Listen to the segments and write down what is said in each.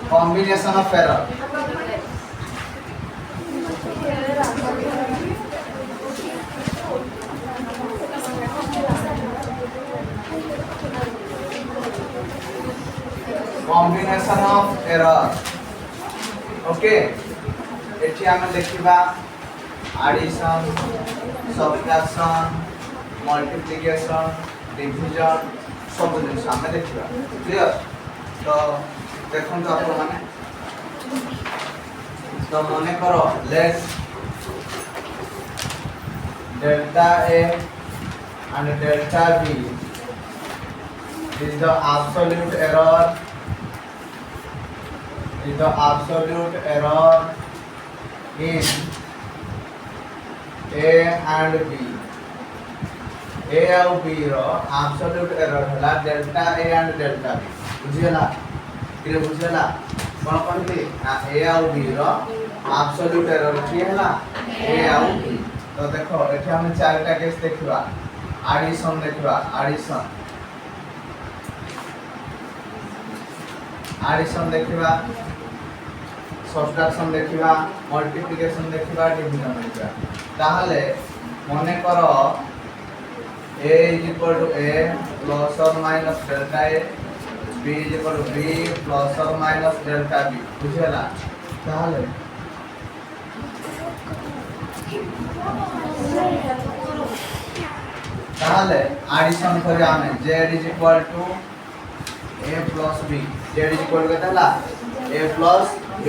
combination of error. Combination of error. Okay, एठी आमे देखिबा addition, subtraction, multiplication, division सब जिनिस आमे देखिबा क्लियर। तो देखो तो आप माने तो मने करो late delta A and delta B is the absolute error in A and B. A और B रो absolute error हला delta A and delta B बुझियला किरे बुझियला कोन कोनती A और B रो absolute error की हला A और B। तो देखो एठी हम चारटा केस देखिबा एडिशन देखिबा एडिशन देखिबा सब्ट्रैक्शन देखिबा मल्टीप्लिकेशन देखिबा डिवीजन देखिबा ताहले मने करो A is equal to A plus or minus delta A, B is equal to B plus or minus delta B बुझेला ताहले एडिशन करे आमे Z is equal to A plus B Z is equal to केतला A plus B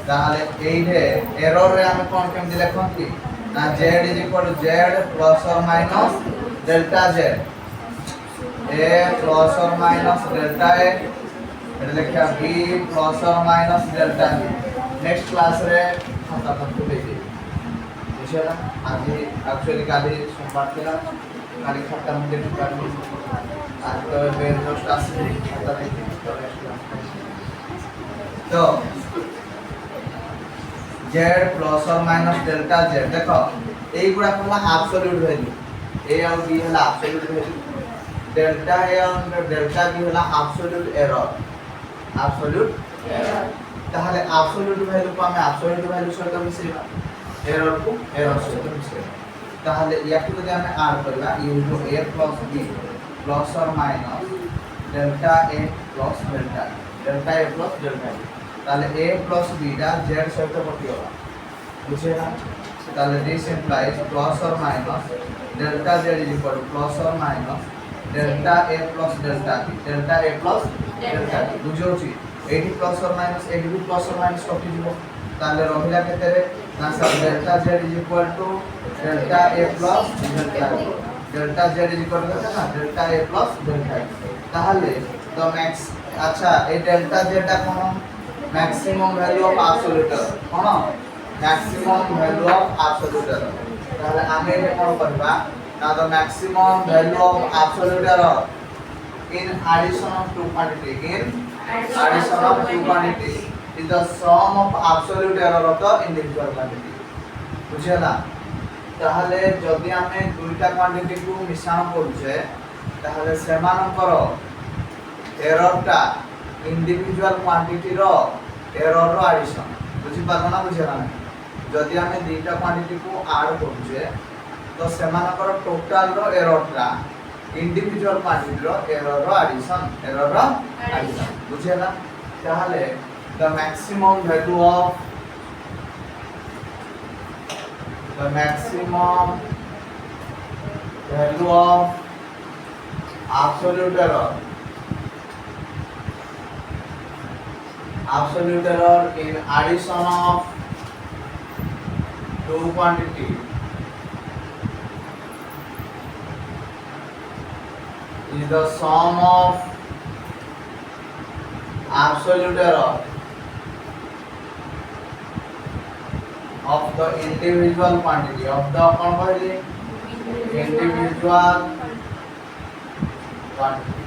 ताहले एइहे error रे आमे कोन केम दिले कोनती ना Z is equal to Z plus or minus delta Z A plus or minus delta A एटा लिखा B plus or minus delta B। Next class रे खाता करते देखि बुझला आज एक्चुअली काली सोमवार थिला काली खाता हम देखि पारबो आज तो बेर जस्ट आसी खाता देखि तो Z plus or minus delta Z देखो एई गुडा कोला एब्सोल्यूट वैल्यू A और B हला एब्सोल्यूट वैल्यू डेल्टा A और डेल्टा B हला एब्सोल्यूट एरर ताहले एब्सोल्यूट वैल्यू को हमें एब्सोल्यूट वैल्यू सहित मिसेबा एरर को एरर सहित मिसेबा ताहले याकि जदि हमें ऐड करबा use A plus B plus or minus delta A plus delta A plus delta B ताहले A plus B दा Z सहित कटी होला बुझेला ताहले this implies plus or minus delta Z is equal to plus or minus delta A plus delta B बुझोची 80 plus or minus 80 plus or minus कटी जीवो ताले रहिला केतेरे ना सब delta Z is equal to delta A plus delta B delta Z is equal to ना delta A plus delta B ताहले तो max अच्छा ए delta Z टा कोन मैक्सिमम वैल्यू ऑफ एब्सोल्यूट कोन मैक्सिमम वैल्यू ऑफ एब्सोल्यूट ताहले आमे एटा कोन करबा ना the maximum value of absolute in addition of two quantity is the sum of absolute error of the individual quantity बुझेला ताहले जदि आमे दुईटा क्वांटिटी को मिश्रण करूछे ताहले सेमानकर एरर टा इंडिविजुअल क्वांटिटी रो एरर रो एडिशन बुझि पालो ना बुझेला ना जदि आमे दुईटा क्वांटिटी को ऐड करूछे तो सेमानकर टोटल रो एरर टा इंडिविजुअल क्वांटिटी रो एरर रो एडिशन बुझेला ताहले the maximum value of absolute error in addition of two quantity is the sum of absolute error of the individual quantity of the कौन कहली individual quantity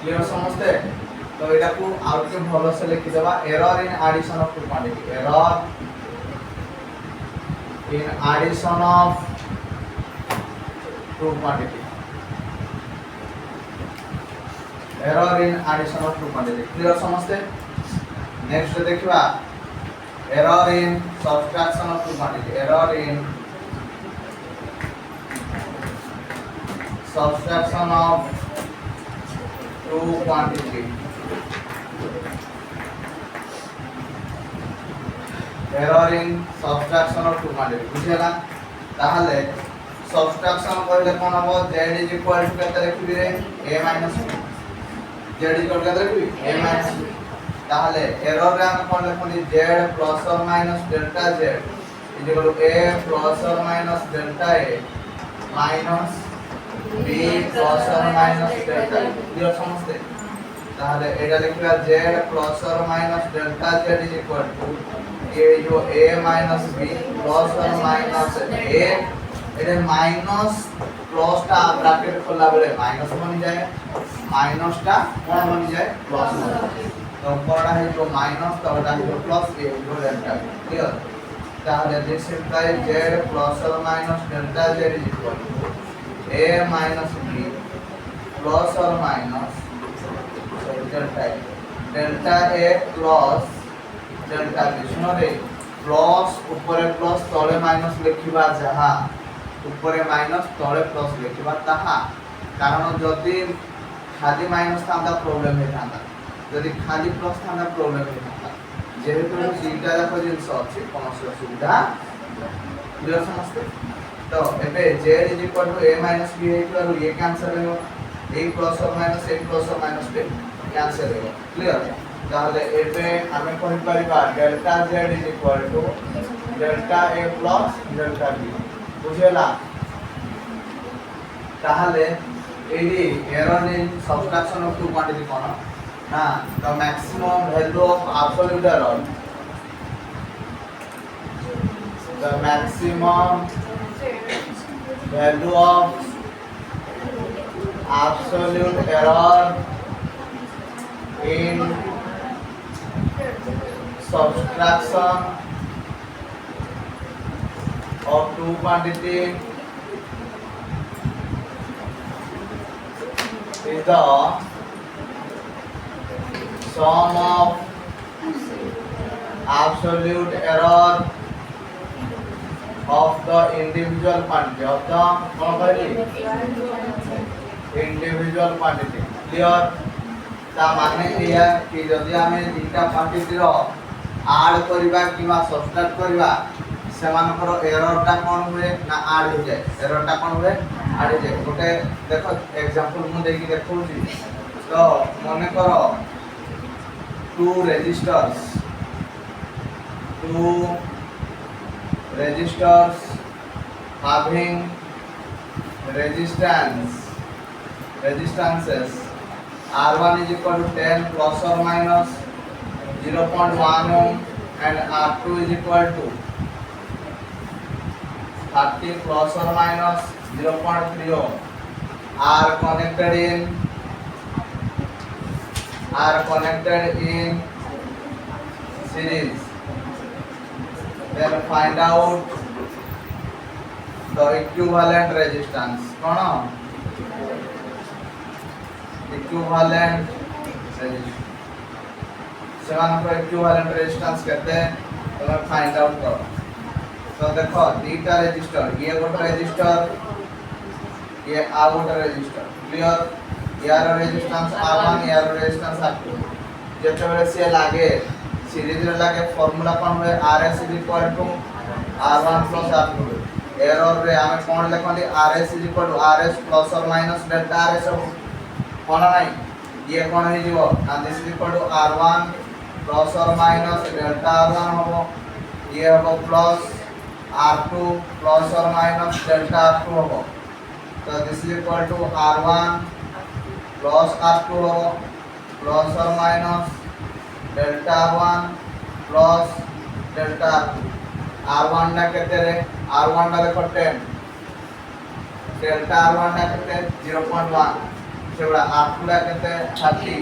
clear समझते तो एटा को out के भलो से लिखि देबा error in addition of two quantity error in addition of two quantity error in addition of two quantity clear समझते नेक्स्ट देखिबा error in subtraction of two quantity error in subtraction of two quantity error in subtraction of two quantity বুঝিলা তাহলে subtraction করলে কোন হবে z is equal to কত লিখবি রে a minus b z is equal to কত লিখবি a minus b তাহলে error রে আমরা কোন লিখবি z plus or minus delta z is equal to a plus or minus delta a minus b plus or minus delta clear समझते তাহলে এটা লিখবা z plus or minus delta z is equal to a जो a minus b plus or minus a এটা minus প্লাসটা bracket খোলা বলে minus বনি যায় মাইনাসটা কোন বনি যায় প্লাস বনি যায় তো উপরটা হইলো মাইনাস তলটা হইলো প্লাস a जो delta ক্লিয়ার তাহলে this implies z plus or minus delta z is equal to a minus b plus or minus delta a plus delta b सुनो रे प्लस ऊपर प्लस तले माइनस लिखिबा जहा ऊपर माइनस तले प्लस लिखिबा ताहा कारण जदि खाली माइनस थांदा प्रॉब्लम हे थांदा जदि खाली प्लस थांदा प्रॉब्लम हे थांदा जेहेतु दुईटा जाक जिंस अछि कोनोसी असुविधा क्लियर समझते तो एबे z is equal to a minus b है तो ये कैंसिल हो a plus or minus b cancel हो क्लियर তাহলে এবে আমি কই পারিবা delta z is equal to delta a plus delta b বুঝেলা তাহলে এই error in subtraction of two quantity কোন না the maximum value of absolute error the maximum value of absolute error in subtraction of two quantity is the sum of absolute error of the individual quantity of the individual quantity clear ता माने या कि जदि हमें दुईटा quantity रो add करबा किबा subtract करबा सेमानकर error टा कोन हुए ना ऐड हो जाए एरर टा कोन हुए ऐड हो जाए गोटे देखो एग्जांपल मु देकी देखौची तो माने करो two resistors having resistances R1 is equal to 10 plus or minus 0.1 ohm and R2 is equal to 30 plus or minus 0.3 ohm are connected in series. Then find out the equivalent resistance. कौन equivalent resistance seven को equivalent resistance कहते हैं तो मैं find out करो तो देखो दीटा resistor ये गोटे रेजिस्टर ये आ गोटे रेजिस्टर क्लियर यार रेजिस्टेंस R1 यार रेजिस्टेंस R2 जते बेले से लागे सीरीज रे लागे फार्मूला कोन हुए RS = R1 + R2 एरर रे हमें कोन लिखली RS = RS + or minus delta RS कोन नहीं ये कोन हे जीवो and this is equal to R1 + or minus delta R1 हो ये हो plus R2 + or minus delta R2 हो तो this is equal to R1 plus R2 हो plus or minus delta R1 plus delta R2 R1 ना कहते रे R1 ना देखो 10 delta R1 ना कहते 0.1 सेवड़ा R2 ना कहते 30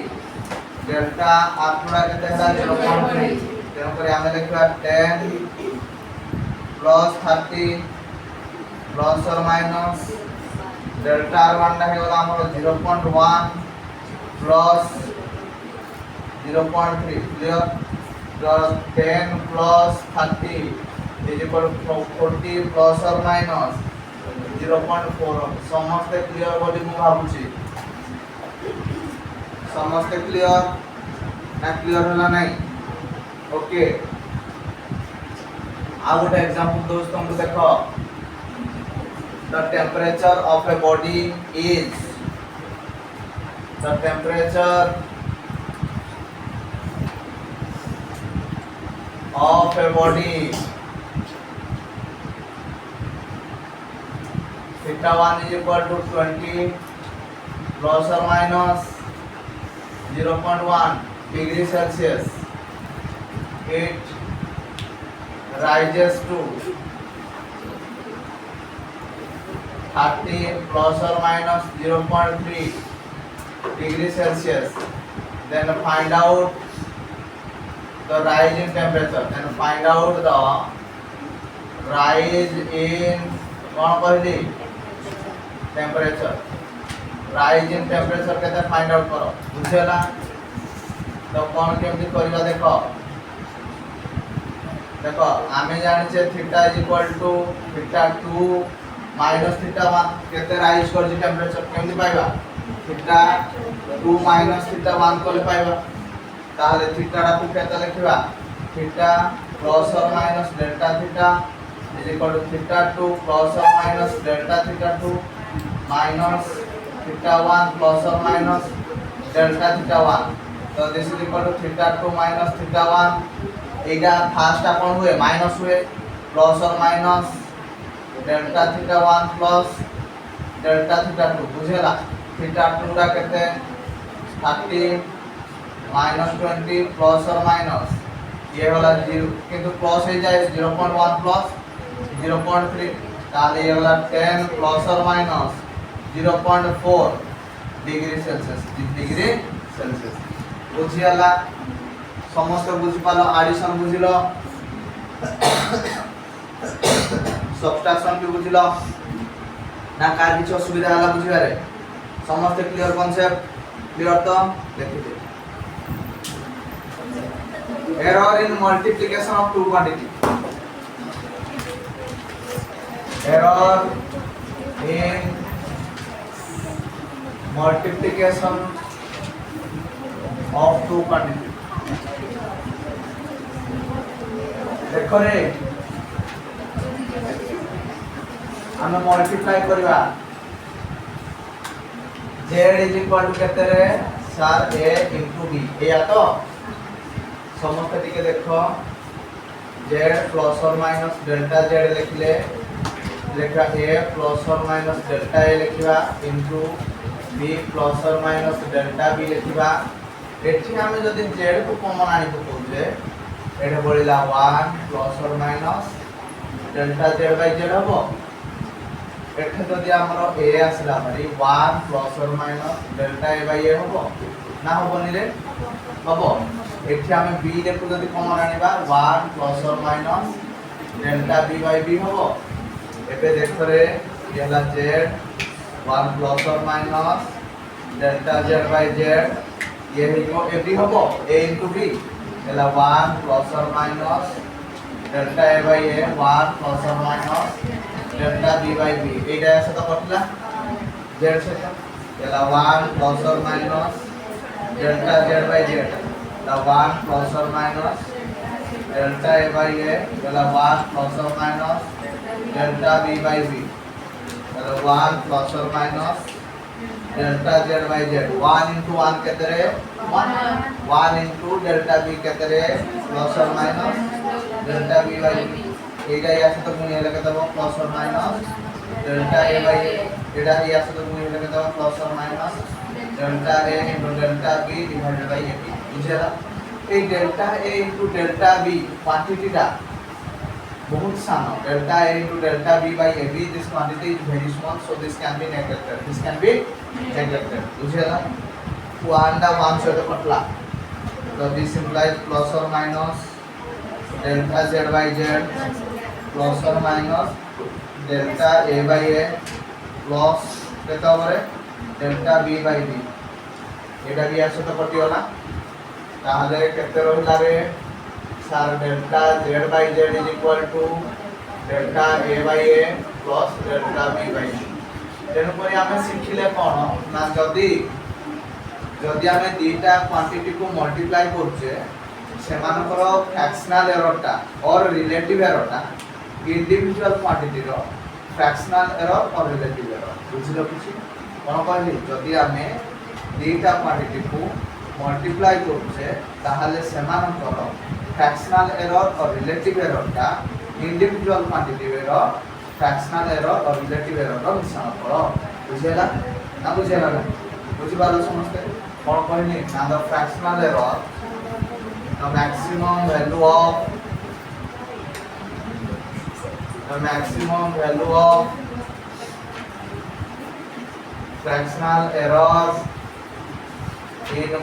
delta R2 ना कहते 0.3 तेरे पर हमें लिखा 10 plus 30 plus or minus delta R1 टा है वाला हमारा 0.1 plus 0.3 clear plus 10 plus 30 is equal to 40 plus or minus 0.4 समस्त क्लियर बोली मु भाबुची समस्त क्लियर ना क्लियर होला नहीं ओके आ गोटे एग्जांपल दोस्त तुमको देखो the temperature of a body is the temperature of a body theta 1 is equal to 20 plus or minus 0.1 degree Celsius. It rises to 30 plus or minus 0.3 degree Celsius. Then find out the rise in temperature. Then find out the rise in कौन कहली temperature rise in temperature केते find out करो बुझेला तो कौन केमती करबा देखो देखो आमे जानि छे theta is equal to theta 2 minus theta 1 केते राइज कर जे टेम्परेचर केमती पाइबा थीटा 2 माइनस थीटा 1 कोले पाइबा ताले थीटा रा को केते लिखिबा थीटा प्लस और minus delta theta is equal to theta 2 plus or minus delta theta 2 minus theta 1 plus or minus delta theta 1 so this is equal to theta 2 minus theta 1 Etah first अपन हुए minus हुए plus और minus delta theta 1 plus delta theta 2 बुझेला theta 2 रा केते 30 minus 20 plus और minus ये वाला 0 किंतु प्लस हो जाए 0.1 प्लस 0.3 ताले ये वाला 10 प्लस और माइनस 0.4 डिग्री सेल्सियस बुझियाला समस्त बुझि पालो एडिशन बुझिलो सब्ट्रैक्शन भी बुझिलो ना कार किछ असुविधा हला बुझिबारे समस्त क्लियर कांसेप्ट क्लियर तो देखिते error in multiplication of two quantity error in multiplication of two quantity देखो रे हम मल्टीप्लाई करबा z is equal to केते रे सर a into b या तो समस्त टिके देखो z प्लस और माइनस डेल्टा z लिखले लेखा a प्लस और माइनस डेल्टा a लिखिबा इनटू b प्लस और माइनस डेल्टा b लिखिबा एठी हम जदी z को कॉमन आनी पकोजे एठे बोलिला 1 प्लस और minus delta z by z हबो एठे जदी हमरो a आसला परी 1 प्लस और minus delta a by a हबो ना हबोनी रे हबो एठी हम b देखो जदी कॉमन आनिबा 1 प्लस और minus delta b by b हबो एबे देखो रे येला z 1 प्लस और minus delta z by z ये हिको a b हबो a into b येला 1 प्लस और minus delta a by a 1 plus और minus delta b by b एटा ऐसे तो कटला z से येला 1 प्लस और minus delta z by z the 1 plus or minus delta a by a the 1 plus or minus delta b by b the 1 plus or minus delta z by z 1 into 1 कहते रहे 1 into delta b कहते रहे plus or minus delta b by b एटा या से तो मुझे लगा था वो plus or minus delta a by a एटा या से तो मुझे लगा था वो plus or minus delta a into delta b divided by a b बुझेला ए delta a into delta b quantity टा बहुत सानो delta a into delta b by a b this quantity is very small so this can be neglected बुझेला 1 दा 1 से तो कटला so this implies plus or minus delta z by z plus or minus delta a by a plus केता होरे delta b by b एटा भी या सहित कटिगला ताहले केते रहिला रे सार delta z by z is equal to delta a by a plus delta b by b then परि आमे सिखिले कोन ना जदी आमे दीटा क्वांटिटी को मल्टीप्लाई करछे सेमानकर फ्रैक्शनल एरर टा और रिलेटिव एरर टा इंडिविजुअल क्वांटिटी रो फ्रैक्शनल एरर और रिलेटिव एरर बुझिलो किछि कोन कहली जदी आमे दीटा क्वांटिटी को मल्टीप्लाई करछे ताहले सेमानकर फ्रैक्शनल एरर और रिलेटिव एरर टा इंडिविजुअल क्वांटिटी रो फ्रैक्शनल एरर और रिलेटिव एरर रो मिश्रण करो बुझेला ना बुझेला ना बुझि पालो समझते कोन कहली ना the fractional error the maximum value of fractional errors in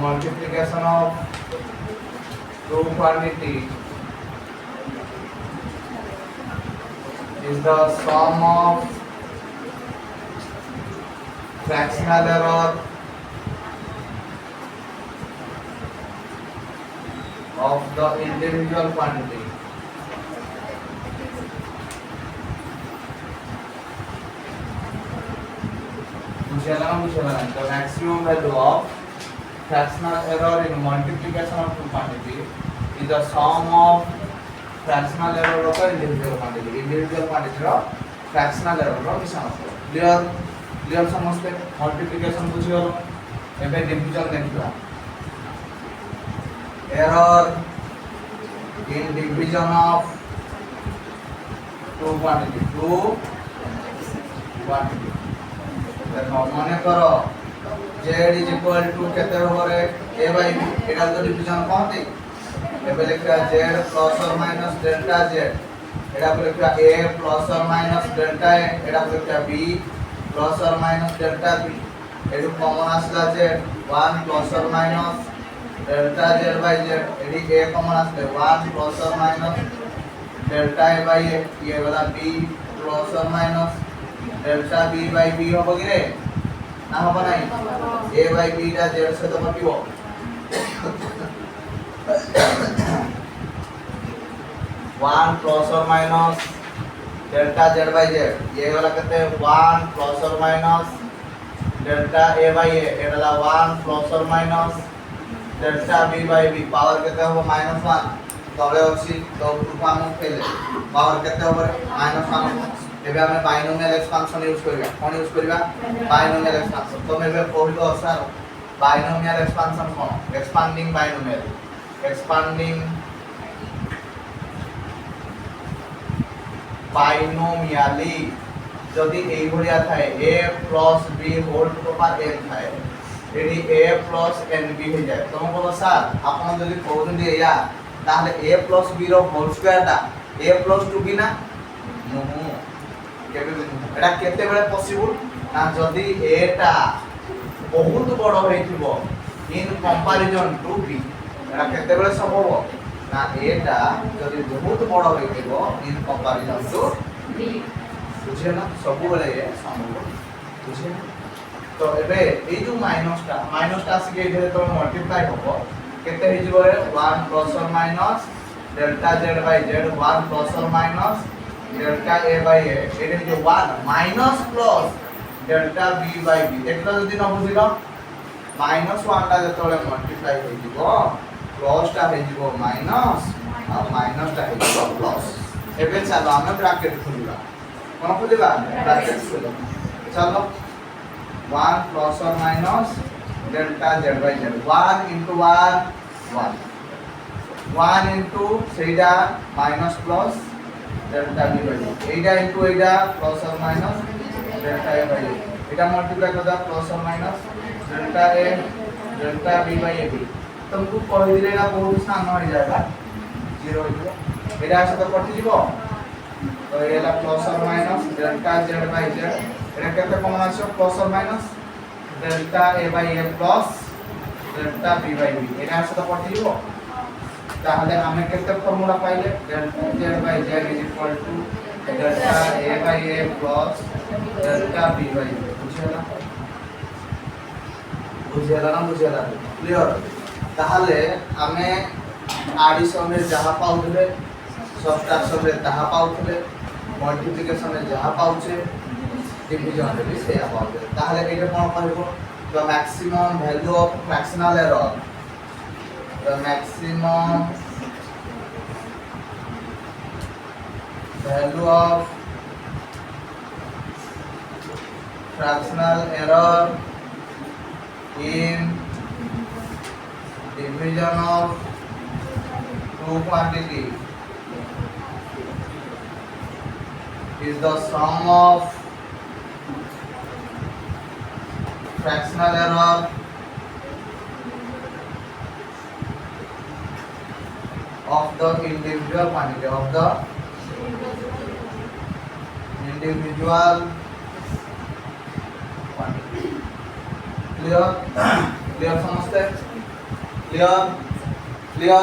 multiplication of two quantity is the sum of fractional error of the individual quantity. The maximum value of fractional error in multiplication of two quantity is the sum of fractional error of the individual quantity. Individual quantity ro fractional error ro मिश्रण clear clear समझते multiplication बुझियो एबे division देखिबा error in division of two quantity देखो माने करो z is equal to केते होरे a बाय b एटा तो डिवीजन कहते एबे लिखा z प्लस और माइनस डेल्टा z एटा को लिखा a प्लस और माइनस डेल्टा a एटा को लिखा b प्लस और माइनस डेल्टा b एडु कॉमन आसला z 1 प्लस और minus delta z by z एडी a कॉमन आसले 1 प्लस और minus delta a by a ये वाला b प्लस और minus delta b by b हो बगिरे ना हो नाही a बाय b टा z से तो कटिबो 1 प्लस और minus delta z by z ये वाला कहते हैं 1 प्लस और minus delta a by a ये वाला 1 प्लस और minus delta b by b power कहते हैं वो -1 तबे अछि तो रूपाम फेले पावर कहते हैं -1 एबे हमें बाइनोमियल एक्सपांशन यूज करिया कोन यूज करिया बाइनोमियल एक्सपांशन तो मेबे कहलो सर बाइनोमियल एक्सपांशन कोन एक्सपांडिंग बाइनोमियली जदि एई भलिया थाए a plus b whole to the power n थाए एडी a plus nb हो जाए तुम बोलो सर आपण जदि कहउन दे या ताहले a plus b रो होल स्क्वायर ता a plus 2b ना नो केबे एटा केते बेले पॉसिबल ना जदि a टा बहुत बड़ होइथिबो इन कंपैरिजन टू b एटा केते बेले संभव ना a टा जदि बहुत बड़ होइथिबो इन कंपैरिजन टू b बुझे ना सब बेले ये संभव बुझे तो एबे ए जो माइनस टा से इधर तो मल्टीप्लाई होबो केते हे जिवो 1 प्लस और minus delta z by z 1 plus और minus delta a by a एटे जो 1 minus plus delta b by b एकटा जदि न बुझिलो -1 टा जतोले मल्टीप्लाई हे जिवो प्लस टा हे जिवो माइनस और माइनस टा हे जिवो प्लस एबे चलो हम ब्रैकेट खोलिबा कोन खोलिबा ब्रैकेट खोलिबा चलो 1 प्लस और minus delta z by z 1 into 1 into सेडा minus plus delta b by एडा into एडा प्लस और माइनस डेल्टा a बाय एडा मल्टीप्लाई कर दा प्लस और minus delta a delta b by b तुमको कह दिले ना बहुत सान हो जाएगा 0 हो जाएगा एडा से तो कटि जीवो तो एला प्लस और minus delta z by z एटा केते कॉमन आछो प्लस और minus delta a by a plus delta b by b एटा से तो कटि जीवो ताहले हमें केते फार्मूला पाइले delta z by z is equal to delta a by a plus delta b by b बुझिला ना बुझिला क्लियर ताहले आमे एडिशन रे जहा पाउथले सबट्रैक्शन रे ताहा पाउथले मल्टीप्लिकेशन रे जहा पाउछे डिवीजन रे भी सेया पाउछे ताहले एटा कोन कहबो the maximum value of fractional error the maximum value of fractional error in division of two quantity is the sum of fractional error of the individual quantity clear clear समझते clear